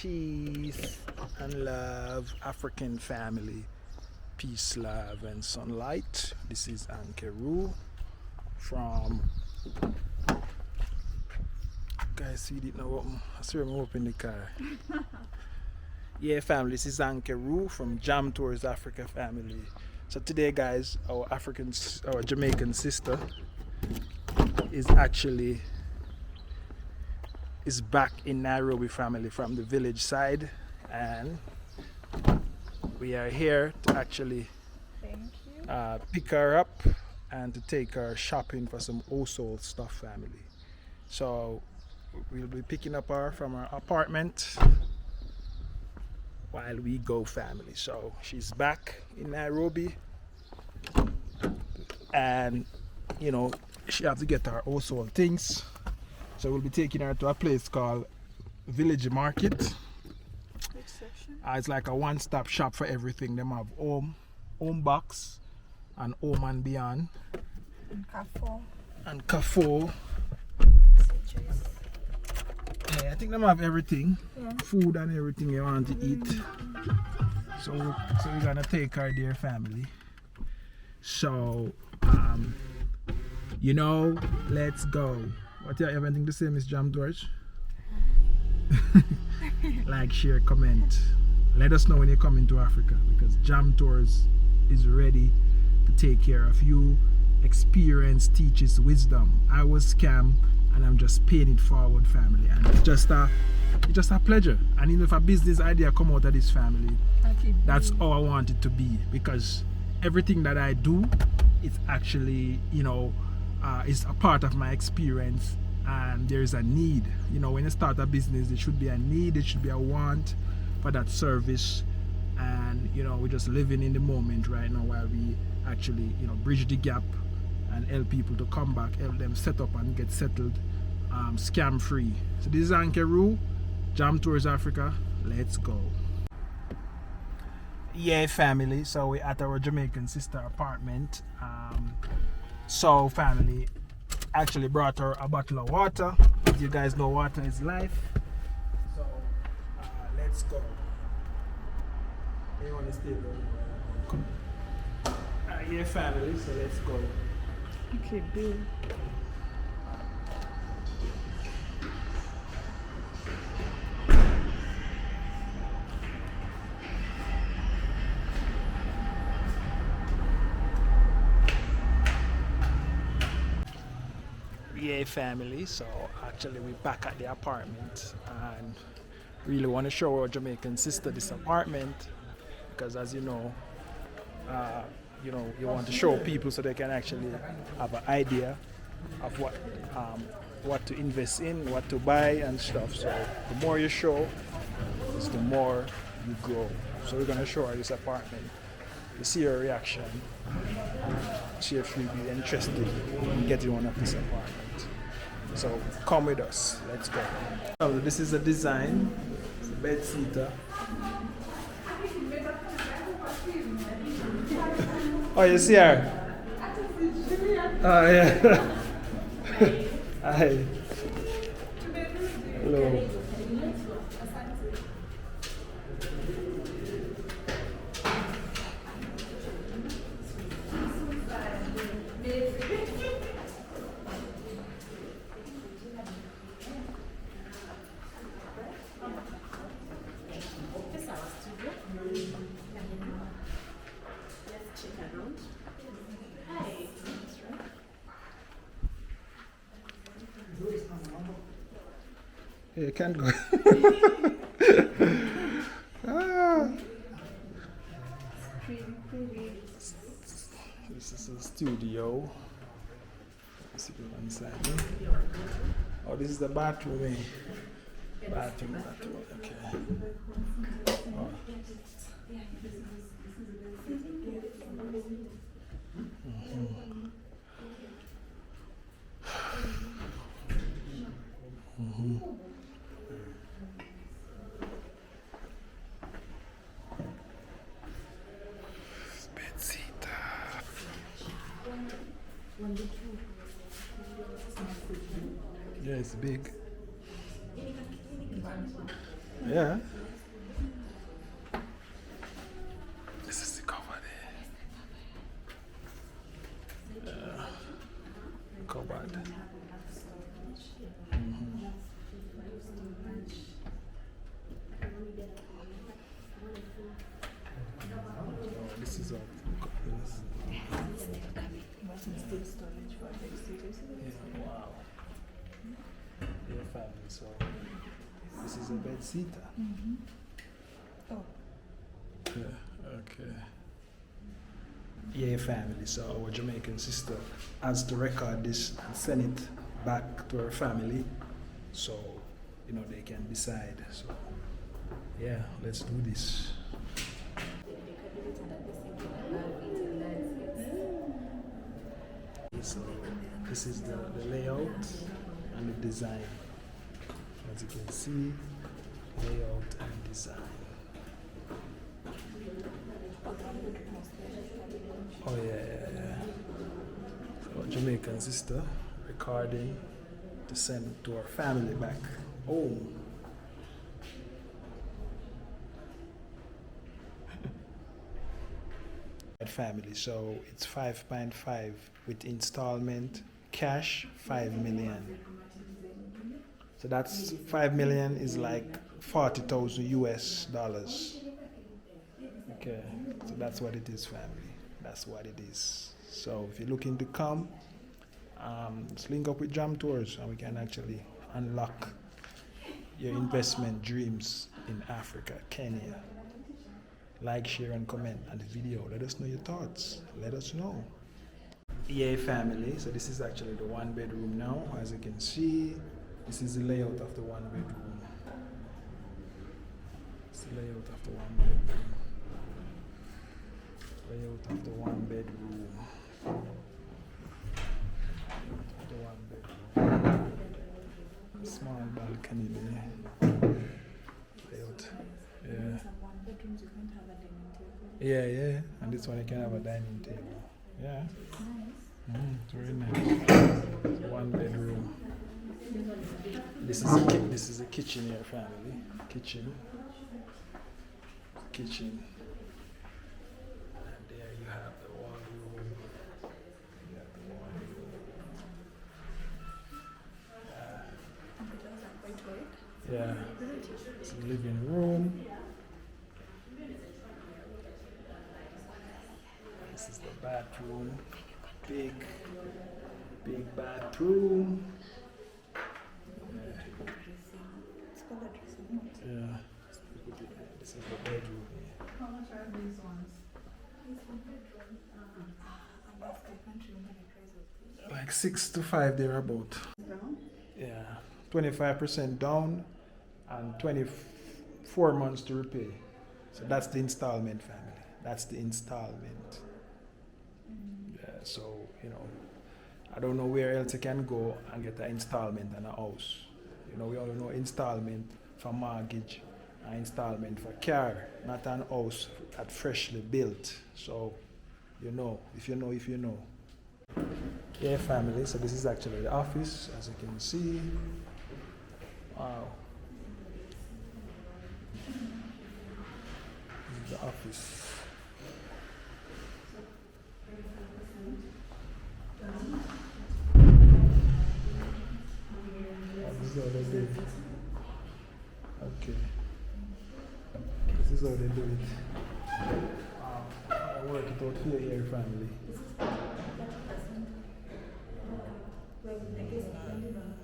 Peace and love, African family. Peace, love, and sunlight. This is Ankeru from. Guys, see it now open. I swear I'm open the car. Yeah, family, this is Ankeru from Jam Tours Africa family. So today, guys, our Jamaican sister is back in Nairobi family from the village side, and we are here to actually pick her up and to take her shopping for some household stuff, family. So we'll be picking up her from her apartment while we go, family. So she's back in Nairobi, and you know she has to get her household things. So we'll be taking her to a place called Village Market. Which section? It's like a one-stop shop for everything. They have home box, and home and beyond. And Carrefour. Yeah, I think they have everything. Yeah. Food and everything you want to eat. So we're gonna take her there, family. So let's go. What you have anything to say, Miss Jam George? Like, share, comment. Let us know when you're coming to Africa, because Jam Tours is ready to take care of you. Experience teaches wisdom. I was scammed, and I'm just paying it forward, family. And it's just a pleasure. And even if a business idea come out of this family, that's all I want it to be, because everything that I do, it's actually, is a part of my experience, and there is a need. When you start a business, there should be a need, there should be a want for that service, and we're just living in the moment right now while we actually bridge the gap and help people to come back, help them set up and get settled scam free. So this is Ankeru, Jam Tours Africa. Let's go. Yeah, family, so we're at our Jamaican sister apartment. So family, actually brought her a bottle of water. As you guys know, water is life. So let's go. You want to stay there? Come. Yeah, family, so let's go. Okay, Bill. Yeah, family, so actually we're back at the apartment, and really want to show our Jamaican sister this apartment, because as you want to show people so they can actually have an idea of what to invest in, what to buy and stuff. So the more you show, is the more you grow. So we're going to show her this apartment, to see her reaction, see if she'll be interested in getting one of this apartment. So come with us, let's go. So this is the design, it's a bed seater. Oh, you see her? Oh, yeah. Hi. Hello. You can't go. This is a studio. Let's see the one side. Oh, this is the bathroom. Bathroom. Okay. Oh. Yeah, it's big. Yeah. This is the cover there. Cupboard. This is all. Wow. Your family. So this is a Wbesite. Oh. Yeah. Okay. Yeah, family. So our Jamaican sister has to record this and send it back to her family, so they can decide. So yeah, let's do this. So this is the layout and the design. As you can see, layout and design. Oh yeah. So Jamaican sister recording to send to her family back home. Family, so it's 5.5 with installment, cash 5 million. So that's 5 million is like 40,000 US dollars. Okay, so that's what it is, family. That's what it is. So if you're looking to come, let's link up with Jam Tours and we can actually unlock your investment dreams in Africa, Kenya. Like, share, and comment on the video. Let us know your thoughts. Let us know. Yeah, family. So this is actually the 1 bedroom now. As you can see, this is the layout of the 1 bedroom. It's the layout of the 1 bedroom. Layout of the 1 bedroom. The 1 bedroom. Small balcony there. Layout. Yeah. Yeah, and this one you can have a dining table. Yeah. It's very nice. 1 bedroom. This is a kitchen here, family. Kitchen. And there you have the wardrobe. Yeah. It's the living room. This is the bathroom. Big bathroom. Yeah. This is the bedroom. How much are these ones? Like 6 to 5 thereabout. Down? Yeah. 25% down and 24 months to repay. So that's the installment, family. That's the installment. Yeah, so, I don't know where else you can go and get an installment on a house. We only know installment for mortgage and installment for car, not an house that freshly built. So, if you know. Yeah, family, so this is actually the office, as you can see. Wow. This is the office. This is how they do it. Okay. This is how they do it. I work it out for your family.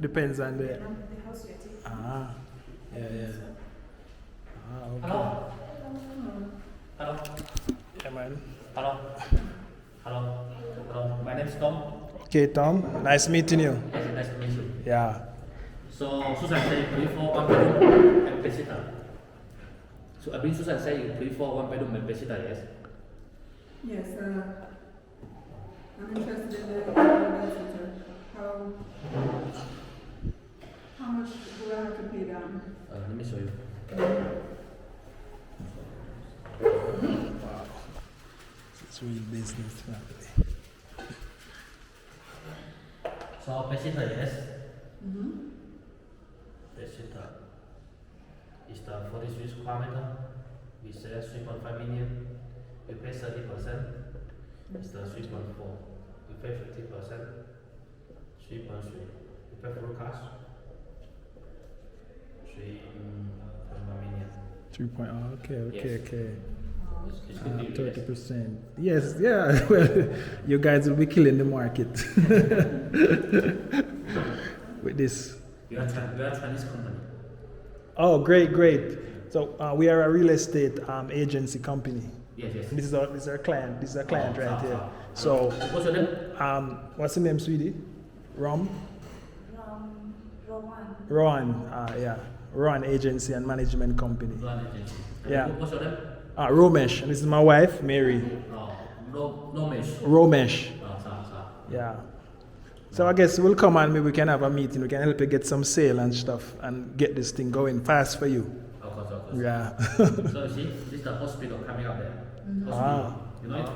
Depends on the house you're taking. Yeah. Okay. Hello. Yeah, man. Hello. My name is Tom. Okay, Tom. Nice meeting you. Yes, nice to meet you. Yeah. So, Susan said you prefer 1 bedroom and Wbesite. So, I believe Susan said you prefer 1 bedroom and Wbesite, yes? Yes, I'm interested in the Wbesite. How much do I have to pay down? Let me show you. Wow. It's real business, family. So, Wbesite, yes? Mm-hmm. Wbesite is the this Swiss square meter, we sell 3.5 million. We pay 30%. It's the 3.4. We pay 50%. 3.3. We pay full cash. 3.1 million. 3 point. Oh, okay. It's good deal, yes. 30%. Yes, yeah. Well, you guys will be killing the market with this. We are a Chinese company. Oh, great. So we are a real estate agency company. Yes. This is our client. This is our client right here. So, So, what's your name? what's the name, sweetie? Rowan. Rowan. Yeah. Rowan Agency and Management Company. Rowan Agency. Yeah. What's your name? Romesh. And this is my wife, Mary. Romesh. Romesh. Sorry. Yeah. So I guess we'll come and maybe we can have a meeting. We can help you get some sale and stuff and get this thing going fast for you. Of course. Yeah. So you see, this is the hospital coming up there. Hospital. You know it? Wow.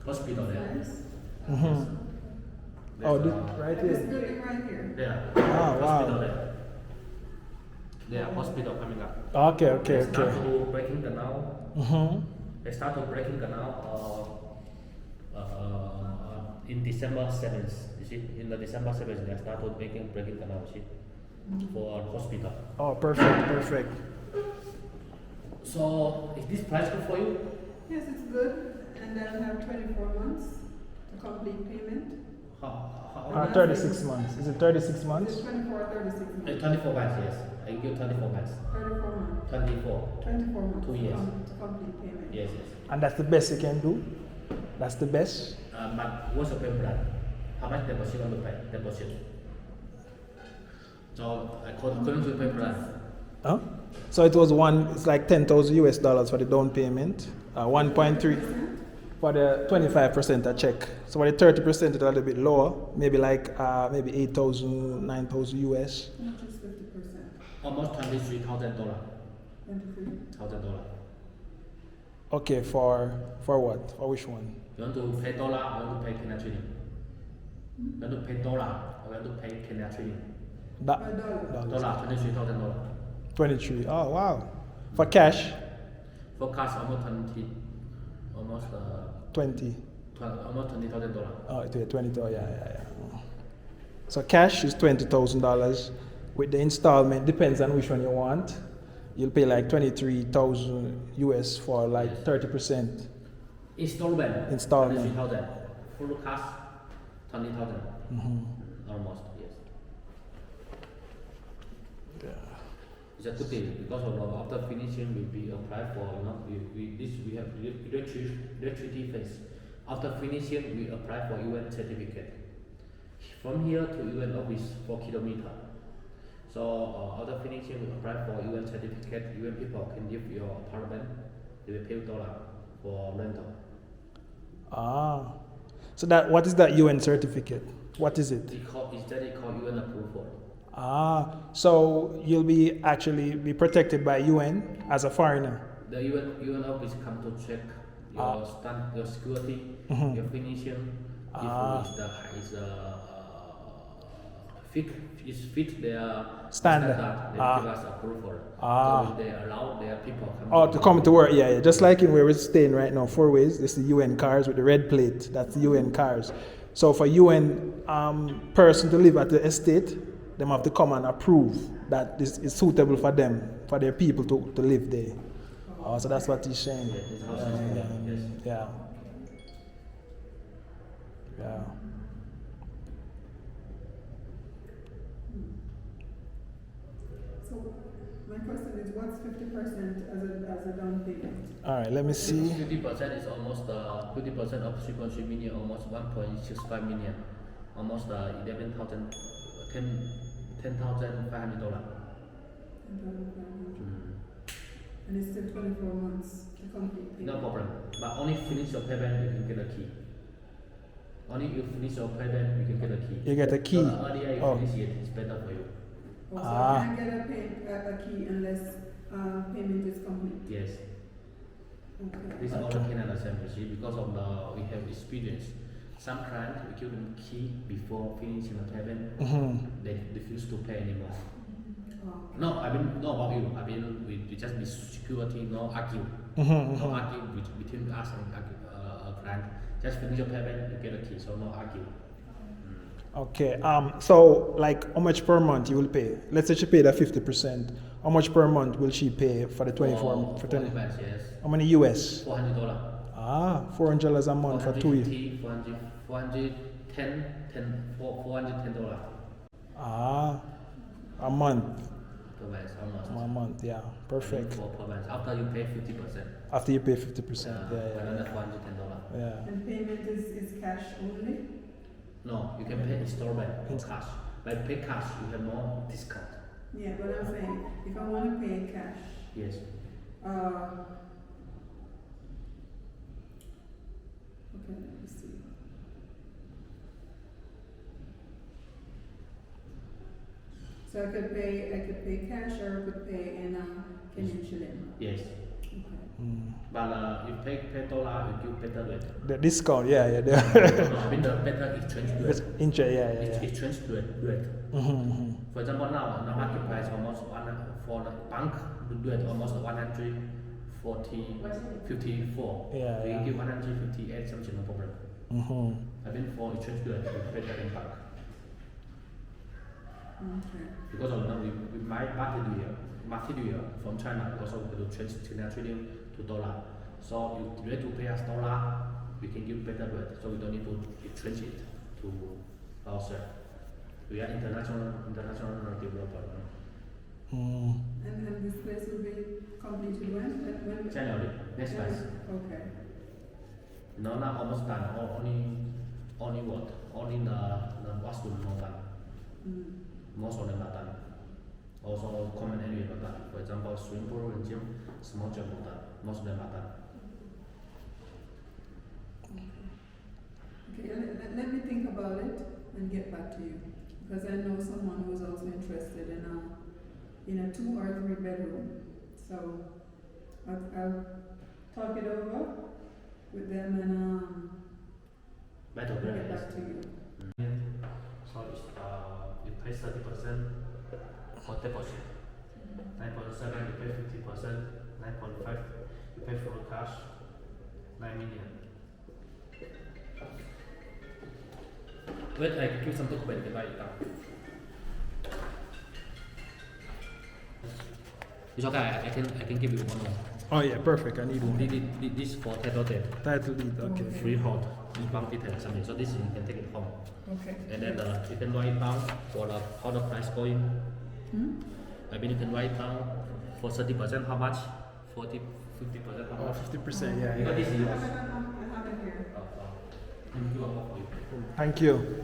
Hospital there. Nice. Mm-hmm. Oh, this, right This here. building right here. There. Wow. Hospital there. There, hospital coming up. Okay. They start to breaking canal. Mm-hmm. They start to breaking canal in December 7th. You see, in the December 7th, they start to breaking canal. You see, for hospital. Oh, perfect. So, is this price good for you? Yes, it's good. And then we have 24 months to complete payment. How 36 months. Is it 36 months? It's 24, 36 months. 24 months, yes. I give 24 months. 34 months. 24. 24 months. 2 years. To complete payment. Yes. And that's the best you can do? That's the best? But what's your payment plan? How much deposit you want to pay? Deposit. So, according to the payment plan. Huh? So it's like 10,000 US dollars for the down payment, 1.3 for the 25% a check. So for the 30% it's a little bit lower, maybe like maybe 8,000, 9,000 US. How much is 50%? Almost $23,000. $23. $1,000. Okay, for what? For which one? You want to pay dollar or you want to pay Kenya shilling? You want to pay dollar or you want to pay Kenya shilling? $5. Dollar, $23,000. 23. Oh wow. For cash? For cash, almost 20, almost 20. almost $20,000. Oh, yeah, 20. Oh, yeah. So cash is $20,000. With the installment, depends on which one you want. You'll pay like 23,000 US for like 30%. Installment. Installment. 23,000. Full cash, 20,000. Mm-hmm. Almost, yes. Yeah. It's a good thing because after finishing we apply for we have electricity phase. After finishing we apply for UN certificate. From here to UN office 4 kilometers. So after finishing we apply for UN certificate. UN people can give your apartment. They will pay $1 for rental. So what is that UN certificate? What is it? It's called UN approval. So you'll be actually be protected by UN as a foreigner. The UN office come to check your your security, your finishing, if fit their Standard. they give us approval. So if they allow their people To come to work, yeah. Just like in where we're staying right now, 4 ways. This is the UN cars with the red plate. That's the UN cars. So for UN person to live at the estate, them have to come and approve that this is suitable for them, for their people to live there. So that's what he's saying. Yeah. So my question is, what's 50% as a down payment? All right, let me see. 50% is almost 50% of 3.3 million, almost 1.65 million, almost $10,500. And it's still 24 months to complete payment. No problem. But only finish your payment, you can get a key. Only you finish your payment, you can get a key. You get a key. So the earlier you finish it, it's better for you. So I can't get a key unless payment is complete. Yes. Okay. This is all Canada same, you see, because of we have experience. Some clients we give them key before finishing the payment, they refuse to pay anymore. No, I mean, no about you. I mean, we just be security, no argue. Mm-hmm, No argue between us and a client. Just finish your payment, you get a key, so no argue. Okay. So like how much per month you will pay? Let's say she paid at 50%. How much per month will she pay for the 24 for 20? Yes. How many US? $400. $400 a month for 2 years. $410. A month. Per month, almost. A month, yeah. Perfect. Per month. After you pay 50%. After you pay 50%, Another yeah. $410. Yeah. And payment is cash only? No, you can pay installment or cash. But pay cash, you have more discount. Yeah, but I'm saying, if I want to pay cash, Yes. okay, let me see. So I could pay cash or I could pay in Kenyan shilling. Yes. Okay. But you pay dollar, you give better rate. The discount, yeah. No, I mean the better exchange rate. Exchange Rate. For example, now the market price almost for the bank rate almost 154. We give 158 something, no problem. I mean for exchange rate, we better in bank. Okay. Because of now we buy material from China because of the change China trading to dollar. So you need to pay us dollar, we can give better rate. So we don't need to exchange it to ourselves. We are international developer. And this place will be completed when? January, next month. Okay. No, not almost done. Only what? Only the washroom not done. Most of them are done. Also common area not done. For example, swimming pool and gym, small gym not done. Most of them are done. Okay, let me think about it and get back to you. Because I know someone who's also interested in a 2 or 3 bedroom. So I'll talk it over with them and get back to you. So it's, you pay 30% for deposit. 9.7 you pay 50%, 9.5 you pay for cash, 9 million. Wait, I give some document and write it down. It's okay, I can give you one more. Oh yeah, perfect. I need one. This for title deed. Title deed, okay. Freehold, bank details, something. So this you can take it home. Okay. And then you can write down for how the price going. I mean you can write down for 30% how much, 40, 50% how much. 50%, yeah. Because this is yours. I have it here. Thank you.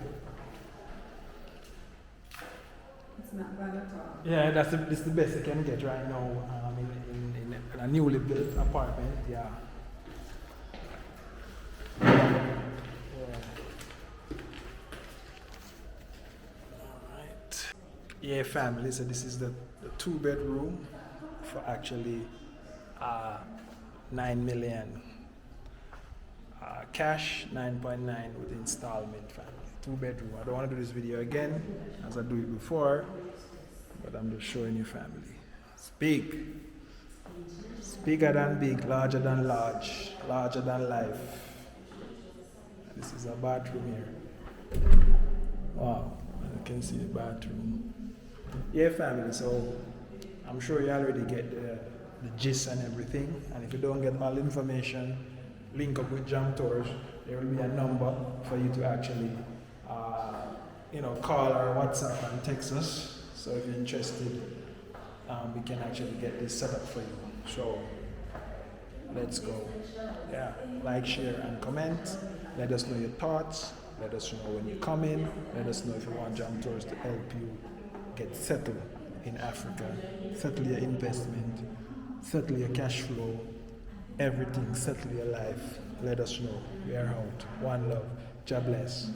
It's not bad at all. Yeah, this is the best you can get right now in a newly built apartment. Yeah. Alright. Yeah, family. So this is the 2-bedroom for actually 9 million. Cash 9.9 with installment, family. 2-bedroom. I don't want to do this video again as I do it before, but I'm just showing you, family. It's big. It's bigger than big, larger than large, larger than life. This is a bathroom here. Wow, you can see the bathroom. Yeah, family, so I'm sure you already get the gist and everything. And if you don't get all the information, link up with Jam Tours. There will be a number for you to actually call or WhatsApp and text us. So if you're interested, we can actually get this set up for you. So let's go. Yeah, like, share, and comment. Let us know your thoughts. Let us know when you come in. Let us know if you want Jam Tours to help you get settled in Africa, settle your investment, settle your cash flow, everything, settle your life. Let us know. We are out. One love. God bless.